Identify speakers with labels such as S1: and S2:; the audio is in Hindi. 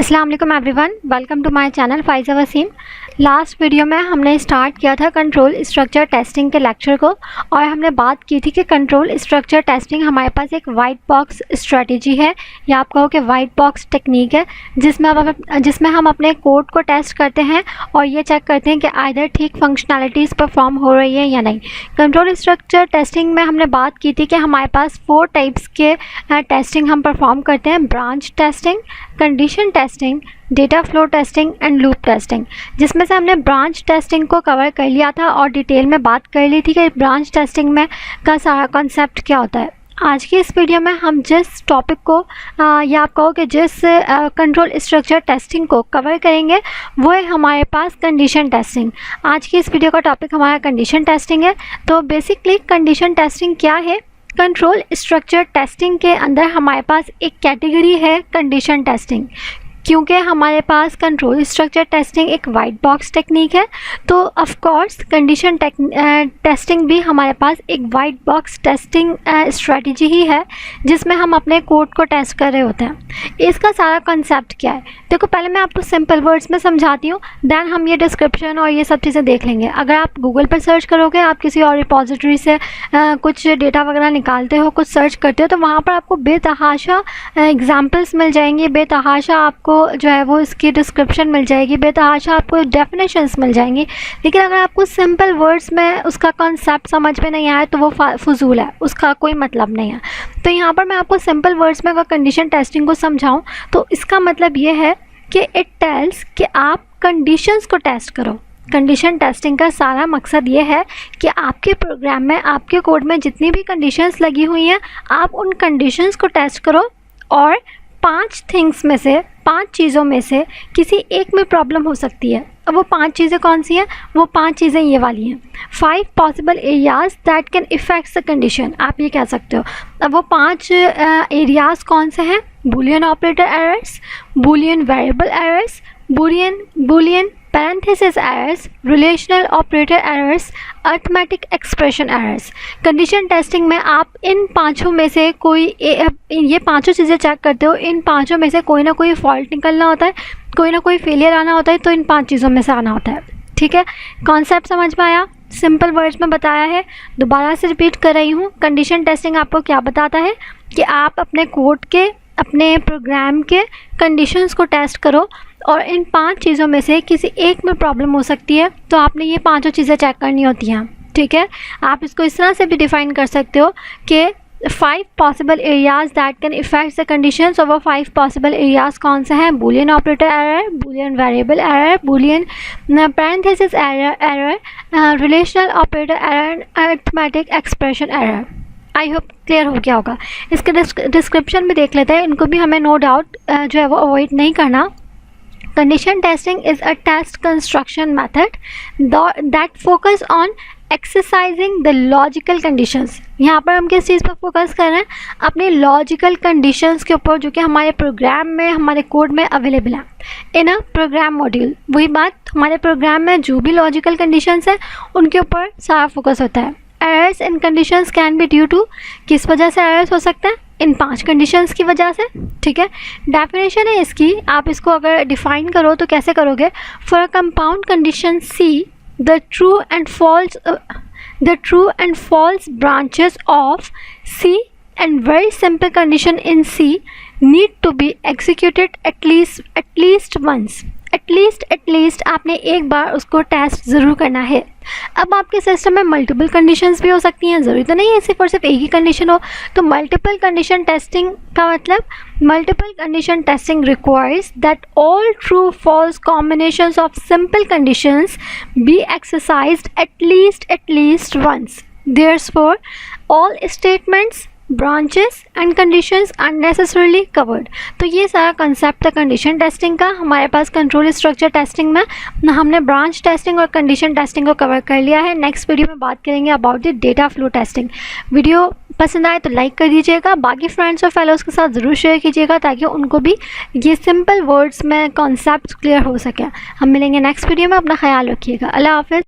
S1: अस्सलाम वालेकुम everyone, welcome to my channel Faiza Waseem. Last video में हमने स्टार्ट किया था कंट्रोल स्ट्रक्चर टेस्टिंग के लेक्चर को और हमने बात की थी कि कंट्रोल स्ट्रक्चर टेस्टिंग हमारे पास एक वाइट बॉक्स स्ट्रेटजी है या आप कहो कि वाइट बॉक्स टेक्निक है जिसमें हम अपने कोड को टेस्ट करते हैं और ये चेक करते हैं कि आइदर ठीक फंक्शनैलिटीज़ परफॉर्म हो रही है या नहीं। कंट्रोल स्ट्रक्चर टेस्टिंग में हमने बात की थी कि हमारे पास 4 टाइप्स के टेस्टिंग हम परफॉर्म करते हैं: branch testing, condition testing, data flow testing and loop testing. जिसमें से हमने ब्रांच टेस्टिंग को कवर कर लिया था और डिटेल में बात कर ली थी कि ब्रांच टेस्टिंग में का सारा कॉन्सेप्ट क्या होता है। आज की इस वीडियो में हम जिस टॉपिक को या आप कहो कि जिस कंट्रोल स्ट्रक्चर टेस्टिंग को कवर करेंगे वो है हमारे पास कंडीशन टेस्टिंग। आज की इस वीडियो का टॉपिक हमारा कंडीशन टेस्टिंग है। तो बेसिकली कंडीशन टेस्टिंग क्या है? कंट्रोल स्ट्रक्चर टेस्टिंग के अंदर हमारे पास एक कैटेगरी है कंडीशन टेस्टिंग। क्योंकि हमारे पास कंट्रोल स्ट्रक्चर टेस्टिंग एक वाइट बॉक्स टेक्निक है तो ऑफ कोर्स कंडीशन टेस्टिंग भी हमारे पास एक वाइट बॉक्स टेस्टिंग स्ट्रेटजी ही है जिसमें हम अपने कोड को टेस्ट कर रहे होते हैं। इसका सारा कॉन्सेप्ट क्या है? देखो, पहले मैं आपको सिंपल वर्ड्स में समझाती हूँ, दैन हम ये डिस्क्रिप्शन और ये सब चीज़ें देख लेंगे। अगर आप गूगल पर सर्च करोगे, आप किसी और रिपोजिटरी से कुछ डेटा वगैरह निकालते हो, कुछ सर्च करते हो, तो वहाँ पर आपको बेतहाशा एग्जाम्पल्स मिल जाएंगे, बेतहाशा आपको जो है वो इसकी डिस्क्रिप्शन मिल जाएगी, बेतहाशा आपको डेफिनेशंस मिल जाएंगी। लेकिन अगर आपको सिंपल वर्ड्स में उसका कॉन्सेप्ट समझ में नहीं आए तो वो फजूल है, उसका कोई मतलब नहीं है। तो यहाँ पर मैं आपको सिंपल वर्ड्स में अगर कंडीशन टेस्टिंग को समझाऊँ तो इसका मतलब ये है कि इट टेल्स कि आप कंडीशंस को टेस्ट करो। कंडीशन टेस्टिंग का सारा मकसद ये है कि आपके प्रोग्राम में, आपके कोड में जितनी भी कंडीशंस लगी हुई हैं, आप उन कंडीशंस को टेस्ट करो और 5 चीज़ों में से किसी एक में प्रॉब्लम हो सकती है। अब वो 5 चीज़ें कौन सी हैं? वो 5 चीज़ें ये वाली हैं: 5 possible areas that can effect the condition. आप ये कह सकते हो। अब वो 5 एरियाज़ कौन से हैं? Boolean operator errors, Boolean variable errors, Boolean parenthesis errors, relational operator errors, arithmetic expression errors. Condition testing में आप इन 5 में से कोई ये 5 चीज़ें चेक करते हो। इन 5 में से कोई ना कोई फॉल्ट निकलना होता है, कोई ना कोई फेलियर आना होता है, तो इन 5 चीज़ों में से आना होता है। ठीक है, कॉन्सेप्ट समझ में आया? सिंपल वर्ड्स में बताया है। दोबारा से रिपीट कर रही हूँ। कंडीशन टेस्टिंग आपको क्या बताता है कि आप अपने कोड के, अपने प्रोग्राम के कंडीशंस को टेस्ट करो और इन 5 चीज़ों में से किसी एक में प्रॉब्लम हो सकती है, तो आपने ये 5 चीज़ें चेक करनी होती हैं। ठीक है, आप इसको इस तरह से भी डिफ़ाइन कर सकते हो कि 5 possible areas that can effect the conditions. और वो 5 पॉसिबल एरियाज़ कौन से हैं? Boolean operator error, Boolean variable error, Boolean parenthesis error, relational operator error, arithmetic expression error. I hope clear हो गया होगा। इसके डिस्क्रिप्शन में देख लेते हैं, इनको भी हमें नो डाउट जो है वो अवॉइड नहीं करना। Condition testing is a test construction method that focus on exercising the logical conditions। यहाँ पर हम किस चीज़ पर फोकस कर रहे हैं? अपनी लॉजिकल कंडीशंस के ऊपर जो कि हमारे प्रोग्राम में, हमारे कोड में अवेलेबल है इन अ प्रोग्राम मॉड्यूल। वही बात, हमारे प्रोग्राम में जो भी लॉजिकल कंडीशंस हैं उनके ऊपर सारा फोकस होता है। Errors in conditions can be due to, किस वजह से एरर्स हो सकते हैं? इन 5 कंडीशंस की वजह से। ठीक है, डेफिनेशन है इसकी। आप इसको अगर डिफाइन करो तो कैसे करोगे? For a compound condition C, the true and false branches of C and every simple condition in C need to be executed at least once. At least आपने एक बार उसको टेस्ट ज़रूर करना है। अब आपके सिस्टम में मल्टीपल कंडीशंस भी हो सकती हैं, ज़रूरी तो नहीं है सिर्फ और सिर्फ एक ही कंडीशन हो। तो मल्टीपल कंडीशन टेस्टिंग का मतलब, multiple condition testing requires that all true false combinations of simple conditions be exercised at least once. Therefore all statements, branches and conditions are necessarily covered. तो ये सारा कंसेप्ट है कंडीशन टेस्टिंग का। हमारे पास कंट्रोल स्ट्रक्चर टेस्टिंग में हमने ब्रांच टेस्टिंग और कंडीशन टेस्टिंग को कवर कर लिया है। नेक्स्ट वीडियो में बात करेंगे about the data flow testing. Video पसंद आए तो लाइक कर दीजिएगा, बाकी फ्रेंड्स और फेलोज़ के साथ ज़रूर शेयर कीजिएगा ताकि उनको भी ये सिंपल वर्ड्स में कॉन्सेप्ट क्लियर हो सके। हम मिलेंगे नेक्स्ट वीडियो में। अपना ख्याल रखिएगा। अल्लाह हाफ़िज़।